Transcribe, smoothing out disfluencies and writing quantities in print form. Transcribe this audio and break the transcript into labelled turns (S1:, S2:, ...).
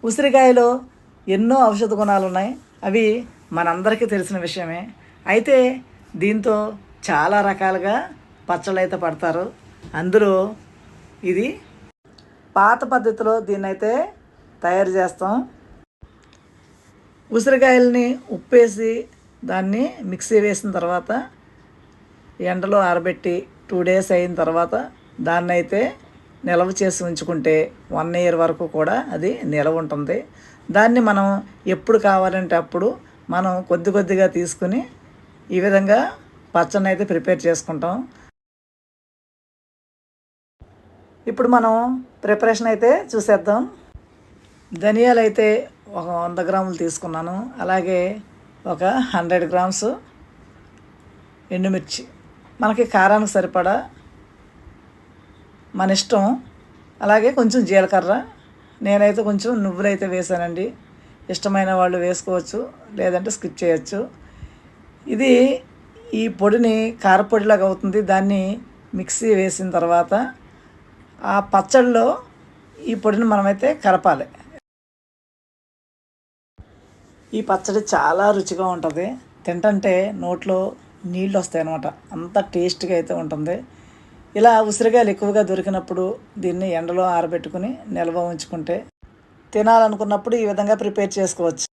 S1: ఉసిరికాయలో ఎన్నో ఔషధ గుణాలు ఉన్నాయి. అవి మనందరికీ తెలిసిన విషయమే. అయితే దీంతో చాలా రకాలుగా పచ్చళ్ళు అయితే పడతారు. అందులో ఇది పాత పద్ధతిలో దీన్నైతే తయారు చేస్తాం. ఉసిరికాయలని ఉప్పేసి దాన్ని మిక్సీ వేసిన తర్వాత ఎండలో ఆరబెట్టి 2 days అయిన తర్వాత దాన్ని అయితే నిల్వ చేసి ఉంచుకుంటే 1 year వరకు కూడా అది నిల్వ ఉంటుంది. దాన్ని మనం ఎప్పుడు కావాలంటే అప్పుడు మనం కొద్ది కొద్దిగా తీసుకుని ఈ విధంగా పచ్చడిని అయితే ప్రిపేర్ చేసుకుంటాం. ఇప్పుడు మనం ప్రిపరేషన్ అయితే చూసేద్దాం. ధనియాలు అయితే ఒక 100 grams తీసుకున్నాను. అలాగే ఒక 100 grams ఎండుమిర్చి, మనకి కారానికి సరిపడా మన ఇష్టం. అలాగే కొంచెం జీలకర్ర, నేనైతే కొంచెం నువ్వులు అయితే వేసానండి. ఇష్టమైన వాళ్ళు వేసుకోవచ్చు, లేదంటే స్కిప్ చేయొచ్చు. ఇది ఈ పొడిని కారపొడిలాగా అవుతుంది. దాన్ని మిక్సీ వేసిన తర్వాత ఆ పచ్చడిలో ఈ పొడిని మనమైతే కలపాలి. ఈ పచ్చడి చాలా రుచిగా ఉంటుంది. తింటుంటే నోట్లో నీళ్ళు వస్తాయి అన్నమాట. అంత టేస్ట్గా అయితే ఉంటుంది. ఇలా ఉసిరికాయలు ఎక్కువగా దొరికినప్పుడు దీన్ని ఎండలో ఆరబెట్టుకుని నిల్వ ఉంచుకుంటే తినాలనుకున్నప్పుడు ఈ విధంగా ప్రిపేర్ చేసుకోవచ్చు.